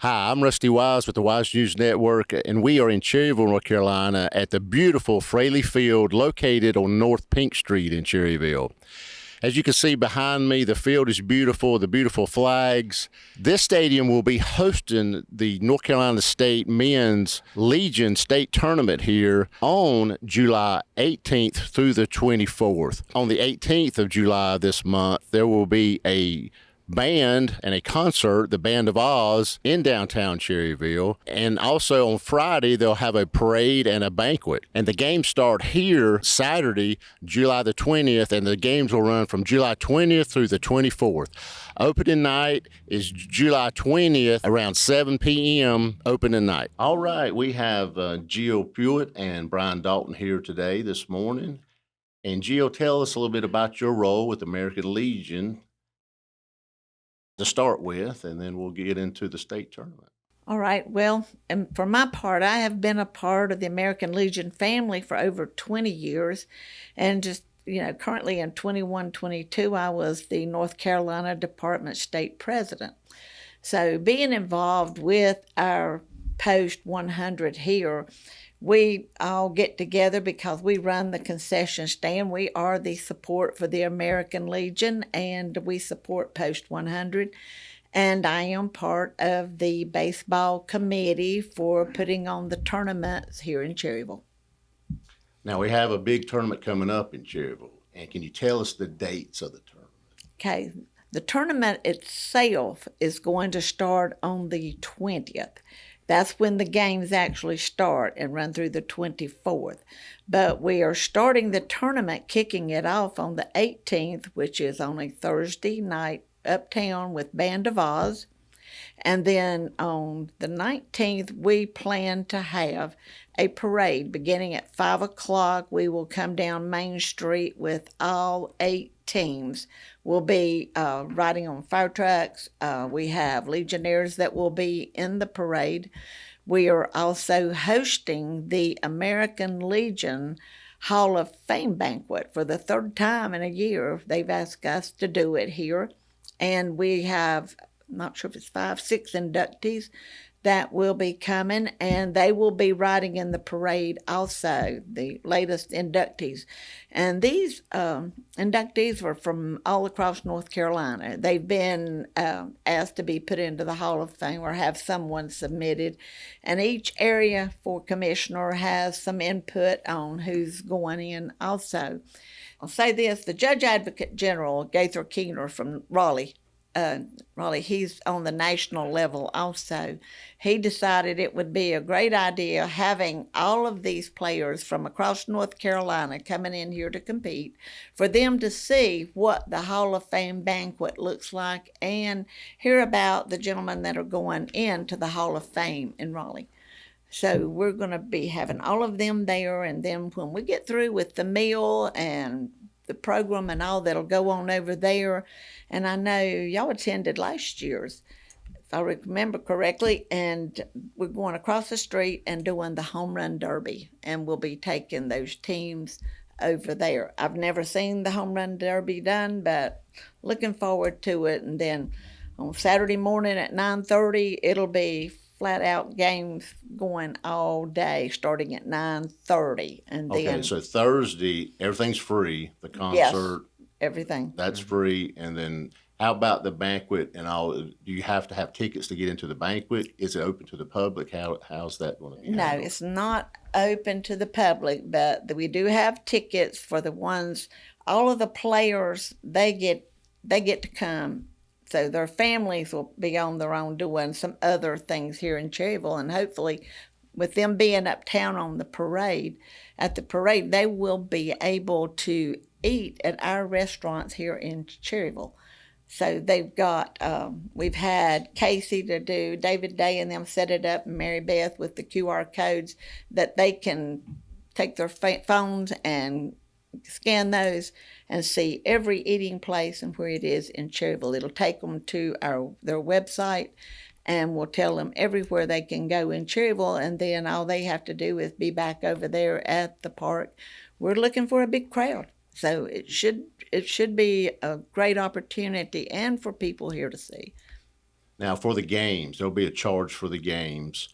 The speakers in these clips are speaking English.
Hi, I'm Rusty Wise with the Wise News Network, and we are in Cherryville, North Carolina, at the beautiful Fraley Field located on North Pink Street in Cherryville. As you can see behind me, the field is beautiful, the beautiful flags. This stadium will be hosting the North Carolina State Men's Legion State Tournament here on July 18th through the 24th. On the 18th of July this month, there will be a band and a concert, the Band of Oz, in downtown Cherryville. And also on Friday, they'll have a parade and a banquet. And the games start here Saturday, July the 20th, and the games will run from July 20th through the 24th. Opening night is July 20th around 7 p.m. opening night. All right, we have Gio Pewitt and Brian Dalton here today this morning. And Gio, tell us a little bit about your role with American Legion to start with, and then we'll get into the state tournament. All right. Well, and for my part, I have been a part of the American Legion family for over 20 years. And just, currently in 21, 22, I was the North Carolina Department State President. So being involved with our Post 100 here, we all get together because we run the concession stand. We are the support for the American Legion, and we support Post 100. And I am part of the baseball committee for putting on the tournaments here in Cherryville. Now, we have a big tournament coming up in Cherryville. And can you tell us the dates of the tournament? Okay. The tournament itself is going to start on the 20th. That's when the games actually start and run through the 24th. But we are starting the tournament, kicking it off on the 18th, which is on a Thursday night uptown with Band of Oz. And then on the 19th, we plan to have a parade beginning at 5 o'clock. We will come down Main Street with all 8 teams. We'll be riding on fire trucks. We have Legionnaires that will be in the parade. We are also hosting the American Legion Hall of Fame banquet for the 3rd time in a year. They've asked us to do it here. And we have, I'm not sure if it's 5, 6 inductees that will be coming, and they will be riding in the parade also, the latest inductees. And these inductees were from all across North Carolina. They've been asked to be put into the Hall of Fame or have someone submitted. And each area for commissioner has some input on who's going in also. I'll say this, the Judge Advocate General, Gaither Keener from Raleigh, he's on the national level also. He decided it would be a great idea having all of these players from across North Carolina coming in here to compete, for them to see what the Hall of Fame banquet looks like and hear about the gentlemen that are going into the Hall of Fame in Raleigh. So we're going to be having all of them there, and then when we get through with the meal and the program and all that'll go on over there. And I know y'all attended last year's, if I remember correctly, and we're going across the street and doing the home run derby, and we'll be taking those teams over there. I've never seen the home run derby done, but looking forward to it. And then on Saturday morning at 9:30, it'll be flat out games going all day, starting at 9:30, and then. Okay, so Thursday, everything's free. The Yes, concert, everything. that's free. And then how about the banquet and all? Do you have to have tickets to get into the banquet? Is it open to the public? How's that going to be No, handled? it's not open to the public, but we do have tickets for the ones. All of the players, they get to come. So their families will be on their own doing some other things here in Cherryville, and hopefully with them being uptown on the parade, at the parade, they will be able to eat at our restaurants here in Cherryville. So they've got, we've had Casey to do, David Day and them set it up, and Mary Beth with the QR codes that they can take their phones and scan those and see every eating place and where it is in Cherryville. It'll take them to their website, and we'll tell them everywhere they can go in Cherryville, and then all they have to do is be back over there at the park. We're looking for a big crowd, so it should be a great opportunity and for people here to see. Now, for the games, there'll be a charge for the games.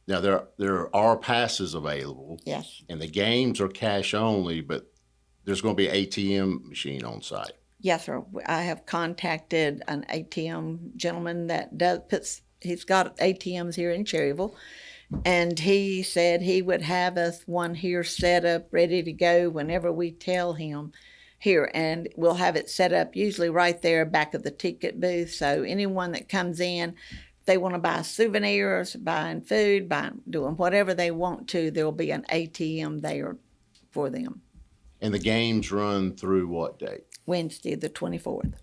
Now, there are passes available, Yes. and the games are cash only, but there's going to be an ATM machine on site. Yes, sir. I have contacted an ATM gentleman that he's got ATMs here in Cherryville, and he said he would have us one here set up, ready to go whenever we tell him here. And we'll have it set up usually right there back of the ticket booth. So anyone that comes in, if they want to buy souvenirs, buying food, doing whatever they want to, there'll be an ATM there for them. And the games run through what date? Wednesday, the 24th.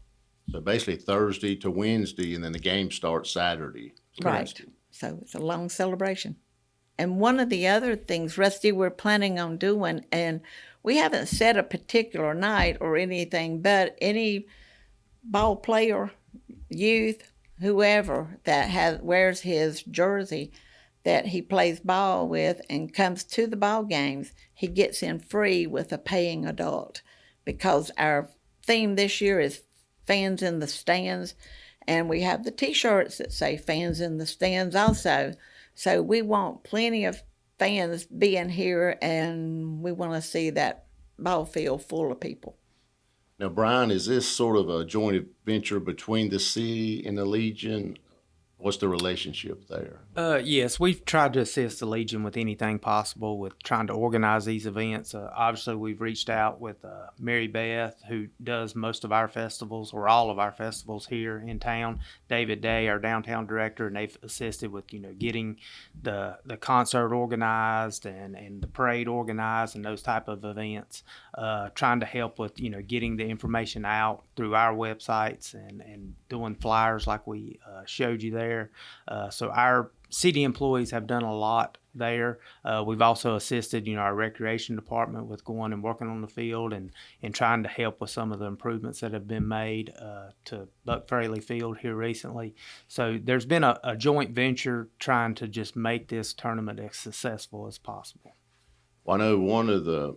So basically Thursday to Wednesday, and then the game starts Saturday. Right. So it's a long celebration. And one of the other things, Rusty, we're planning on doing, and we haven't set a particular night or anything, but any ball player, youth, whoever that wears his jersey that he plays ball with and comes to the ball games, he gets in free with a paying adult, because our theme this year is fans in the stands, and we have the T-shirts that say fans in the stands also. So we want plenty of fans being here, and we want to see that ball field full of people. Now, Brian, is this sort of a joint venture between the city and the Legion? What's the relationship there? Yes, we've tried to assist the Legion with anything possible with trying to organize these events. Obviously, we've reached out with Mary Beth, who does most of our festivals or all of our festivals here in town. David Day, our downtown director, and they've assisted with getting the concert organized and the parade organized and those type of events. Trying to help with getting the information out through our websites and doing flyers like we showed you there. So our city employees have done a lot there. We've also assisted, our recreation department with going and working on the field and trying to help with some of the improvements that have been made to Buck Fraley Field here recently. So there's been a joint venture trying to just make this tournament as successful as possible. Well, I know one of the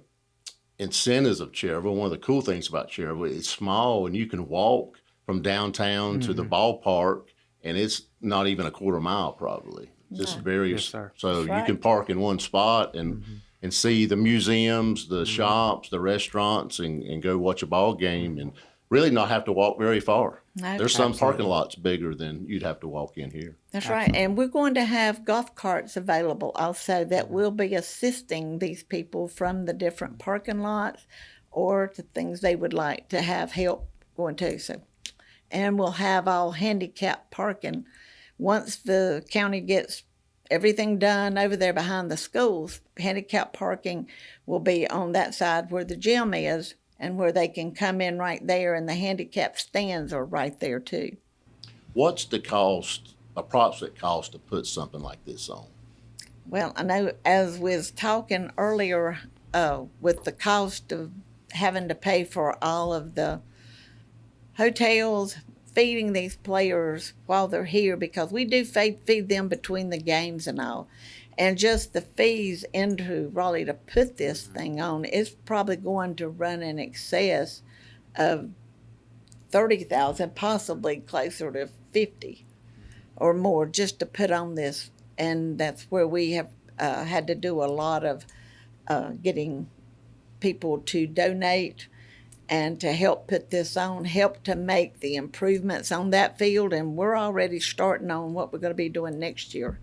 incentives of Cherryville, one of the cool things about Cherryville, it's small and you can walk from downtown to the ballpark, and it's not even a quarter mile probably. Just very, Yes, sir. so That's you can right. park in one spot and see the museums, the shops, the restaurants, and go watch a ball game and really not have to walk very far. No, There's some Absolutely. parking lots bigger than you'd have to walk in here. That's right. And we're going to have golf carts available also that will be assisting these people from the different parking lots or to things they would like to have help going to. So, and we'll have all handicap parking. Once the county gets everything done over there behind the schools, handicap parking will be on that side where the gym is and where they can come in right there, and the handicap stands are right there too. What's the cost, approximate cost to put something like this on? Well, I know as we was talking earlier, with the cost of having to pay for all of the hotels, feeding these players while they're here, because we do feed them between the games and all. And just the fees into Raleigh to put this thing on is probably going to run in excess of 30,000, possibly closer to 50 or more, just to put on this. And that's where we have had to do a lot of getting people to donate and to help put this on, help to make the improvements on that field. And we're already starting on what we're going to be doing next year.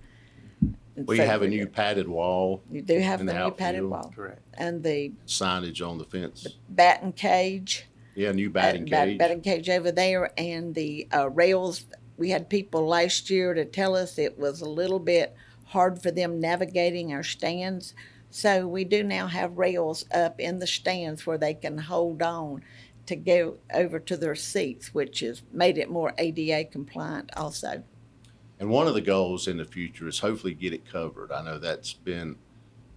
Well, you have a new padded wall, You do have in the the new padded outfield. wall. Correct. And the signage on the fence. batting cage. Yeah, new batting cage. Batting cage over there, and the rails. We had people last year to tell us it was a little bit hard for them navigating our stands. So we do now have rails up in the stands where they can hold on to go over to their seats, which has made it more ADA compliant also. And one of the goals in the future is hopefully get it covered. I know that's been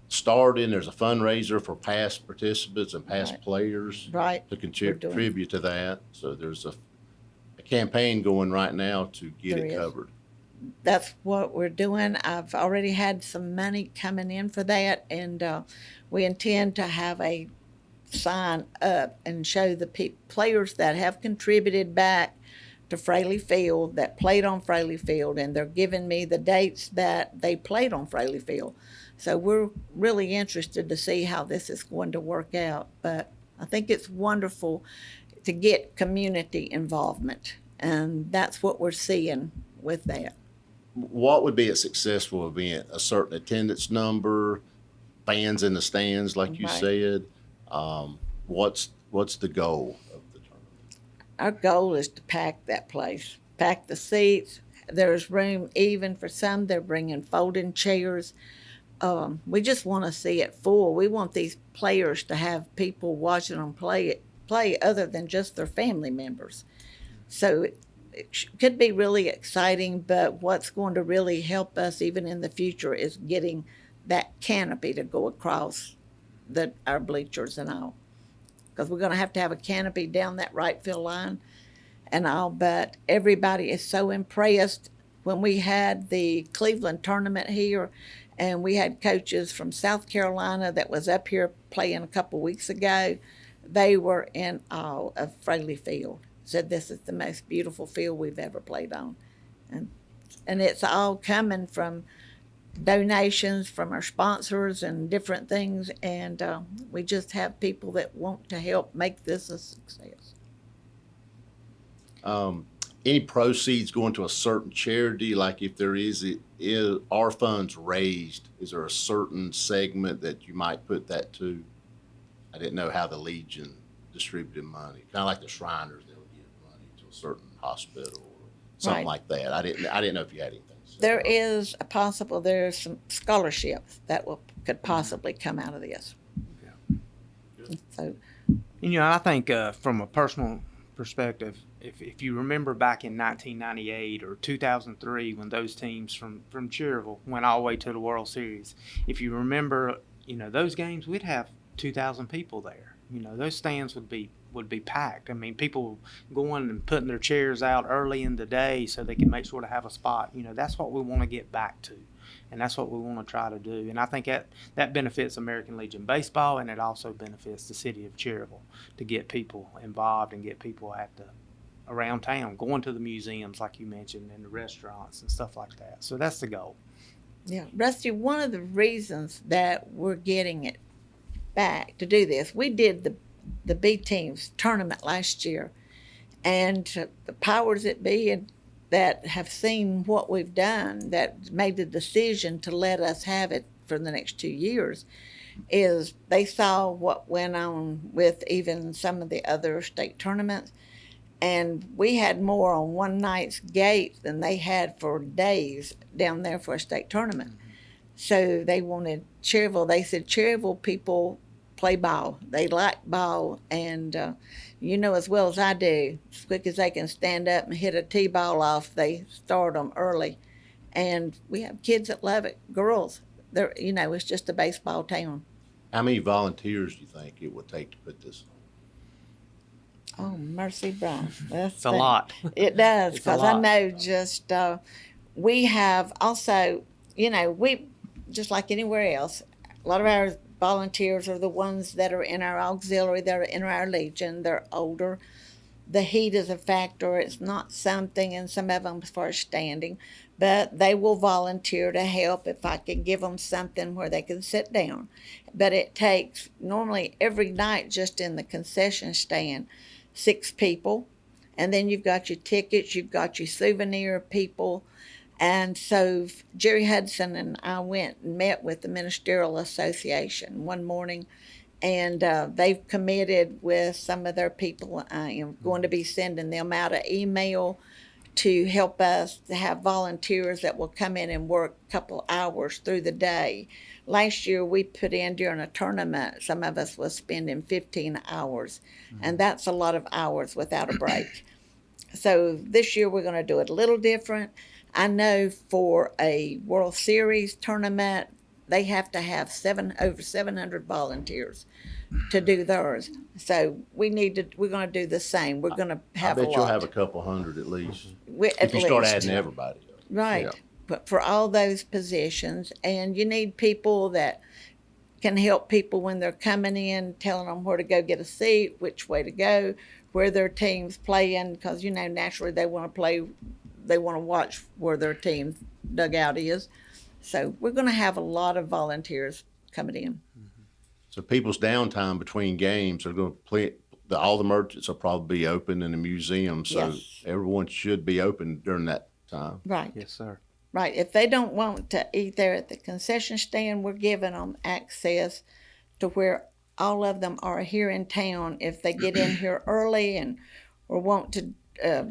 started. There's a fundraiser for past participants and past Right. players Right. to doing- contribute to that. So there's a campaign going right now to get There it is. covered. That's what we're doing. I've already had some money coming in for that, and we intend to have a sign up and show the players that have contributed back to Fraley Field, that played on Fraley Field, and they're giving me the dates that they played on Fraley Field. So we're really interested to see how this is going to work out. But I think it's wonderful to get community involvement, and that's what we're seeing with that. What would be a successful event? A certain attendance number, fans in the stands, like you Right. said. What's the goal of the tournament? Our goal is to pack that place, pack the seats. There's room even for some. They're bringing folding chairs. We just want to see it full. We want these players to have people watching them play other than just their family members. So it could be really exciting, but what's going to really help us even in the future is getting that canopy to go across our bleachers and all. Because we're going to have a canopy down that right field line and all, but everybody is so impressed. When we had the Cleveland tournament here, and we had coaches from South Carolina that was up here playing a couple weeks ago, they were in awe of Fraley Field. Said this is the most beautiful field we've ever played on. And it's all coming from donations from our sponsors and different things, and we just have people that want to help make this a success. Any proceeds going to a certain charity? Like if there is our funds raised, is there a certain segment that you might put that to? I didn't know how the Legion distributed money, kind of like the Shriners, they would give money to a certain hospital or something Right. like that. I didn't know if you had anything. There's some scholarships that could possibly come out of this. So, I think from a personal perspective, if you remember back in 1998 or 2003 when those teams from Cherryville went all the way to the World Series, if you remember, those games, we'd have 2,000 people there. Those stands would be packed. I mean, people going and putting their chairs out early in the day so they can make sure to have a spot. That's what we want to get back to, and that's what we want to try to do. And I think that benefits American Legion Baseball, and it also benefits the city of Cherryville to get people involved and get people around town, going to the museums like you mentioned, and the restaurants and stuff like that. So that's the goal. yeah, Rusty, one of the reasons that we're getting it back to do this, we did the B teams tournament last year, and the powers that be that have seen what we've done, that made the decision to let us have it for the next 2 years, is they saw what went on with even some of the other state tournaments, and we had more on one night's gate than they had for days down there for a state tournament. So they wanted Cherryville. They said Cherryville people play ball. They like ball, and as well as I do, as quick as they can stand up and hit a T-ball off, they start them early. And we have kids that love it, girls. It's just a baseball town. How many volunteers do you think it would take to put this on? Oh, mercy, Brian. It's a lot. It does, It's a because I lot. know just we have also, we just like anywhere else, a lot of our volunteers are the ones that are in our auxiliary, that are in our Legion. They're older. The heat is a factor. It's not something, and some of them as far as standing, but they will volunteer to help if I can give them something where they can sit down. But it takes normally every night just in the concession stand 6 people, and then you've got your tickets, you've got your souvenir people. And so Jerry Hudson and I went and met with the Ministerial Association one morning, and they've committed with some of their people. I am going to be sending them out an email to help us to have volunteers that will come in and work a couple hours through the day. Last year we put in during a tournament, some of us was spending 15 hours, and that's a lot of hours without a break. So this year we're going to do it a little different. I know for a World Series tournament, they have to have over 700 volunteers to do theirs. So we're going to do the same. We're going to have I bet a lot. you'll have a couple hundred at least. At If you start least. adding everybody. Right. Yeah. But for all those positions, and you need people that can help people when they're coming in, telling them where to go get a seat, which way to go, where their team's playing, because, you know, naturally they want to play, they want to watch where their team's dugout is. So we're going to have a lot of volunteers coming in. So people's downtime between games are going to play. All the merchants will probably be open in the museum, so Yes. everyone should be open during that time. Right. Yes, sir. Right. If they don't want to eat there at the concession stand, we're giving them access to where all of them are here in town. If they get in here early and or want to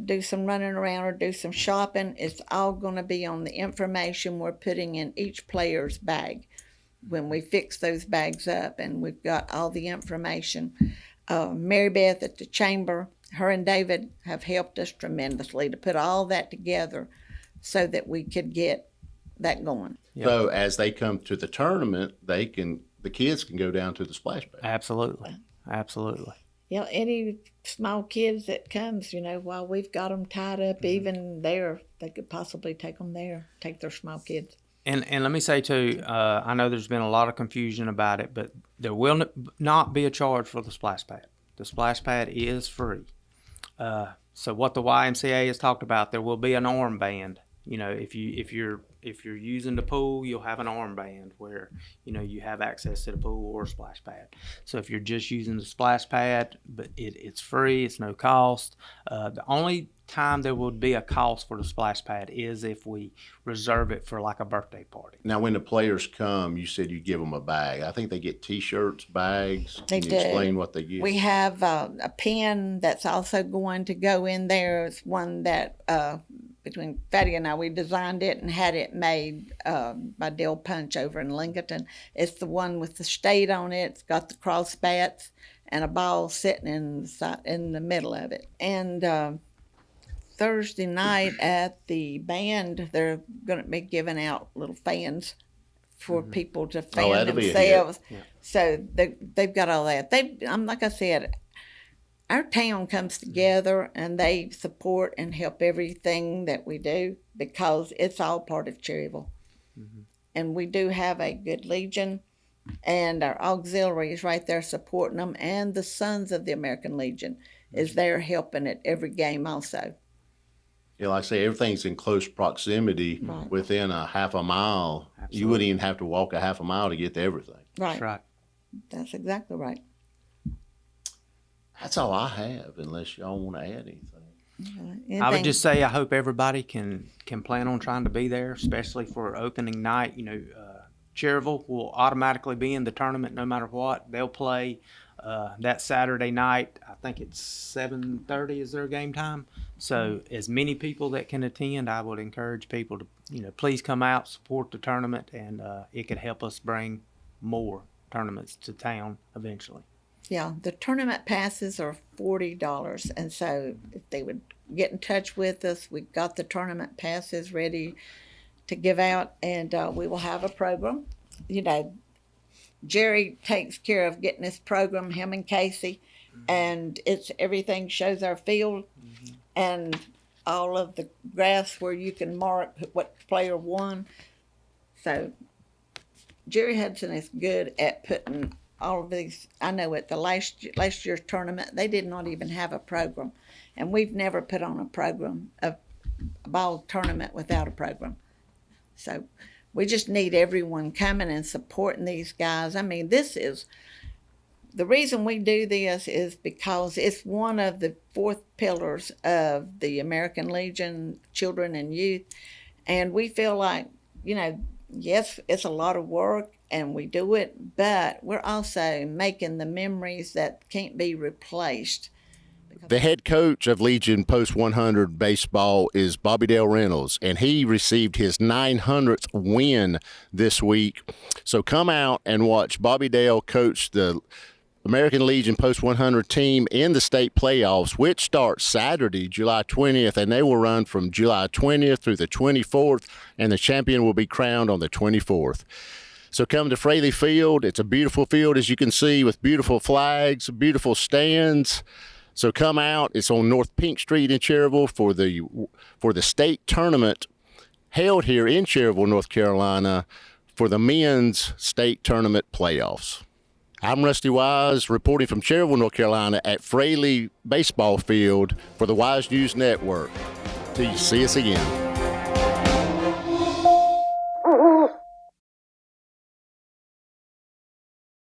do some running around or do some shopping, it's all going to be on the information we're putting in each player's bag when we fix those bags up, and we've got all the information. Mary Beth at the chamber, her and David have helped us tremendously to put all that together so that we could get that going. Yep. So as they come to the tournament, the kids can go down to the splash pad. Absolutely. Absolutely. You know, any small kids that comes, you know, while we've got them tied up, even there, they could possibly take them there, take their small kids. And let me say too, I know there's been a lot of confusion about it, but there will not be a charge for the splash pad. The splash pad is free. So what the YMCA has talked about, there will be an armband. You know, if you're using the pool, you'll have an armband where, you know, you have access to the pool or splash pad. So if you're just using the splash pad, but it's free, it's no cost. The only time there would be a cost for the splash pad is if we reserve it for like a birthday party. Now, when the players come, you said you give them a bag. I think they get T-shirts, bags. They Can do. you explain what they get? We have a pen that's also going to go in there. It's one that between Fatty and I, we designed it and had it made by Dale Punch over in Lincoln. It's the one with the state on it. It's got the cross bats and a ball sitting in the middle of it. And Thursday night at the band, they're going to be giving out little fans for people to fan that'll be a hit. themselves. Yeah. So they've got all that. Like I said, our town comes together and they support and help everything that we do because it's all part of Cherryville. And we do have a good Legion, and our auxiliary is right there supporting them, and the Sons of the American Legion is there helping at every game also. Yeah, like I say, everything's in close proximity Right. within a half a mile. You Absolutely. wouldn't even have to walk a half a mile to get to everything. Right. That's right. That's exactly right. That's all I have, unless y'all want to add anything. I would just say I hope everybody can plan on trying to be there, especially for opening night. You know, Cherryville will automatically be in the tournament no matter what. They'll play that Saturday night. I think it's 7:30 is their game time. So as many people that can attend, I would encourage people to, you know, please come out, support the tournament, and it could help us bring more tournaments to town eventually. Yeah, the tournament passes are $40, and so if they would get in touch with us, we've got the tournament passes ready to give out, and we will have a program. You know, Jerry takes care of getting this program, him and Casey, and it's everything shows our field and all of the graphs where you can mark what player won. So Jerry Hudson is good at putting all of these. I know at the last year's tournament, they did not even have a program, and we've never put on a program, a ball tournament without a program. So we just need everyone coming and supporting these guys. I mean, this is the reason we do this is because it's one of the fourth pillars of the American Legion, children and youth, and we feel like, you know, yes, it's a lot of work and we do it, but we're also making the memories that can't be replaced. The head coach of Legion Post 100 baseball is Bobby Dale Reynolds, and he received his 900th win this week. So come out and watch Bobby Dale coach the American Legion Post 100 team in the state playoffs, which start Saturday, July 20th, and they will run from July 20th through the 24th, and the champion will be crowned on the 24th. So come to Fraley Field. It's a beautiful field, as you can see, with beautiful flags, beautiful stands. So come out. It's on North Pink Street in Cherryville for the state tournament held here in Cherryville, North Carolina, for the men's state tournament playoffs. I'm Rusty Wise, reporting from Cherryville, North Carolina at Fraley Baseball Field for the Wise News Network. Till you see us again.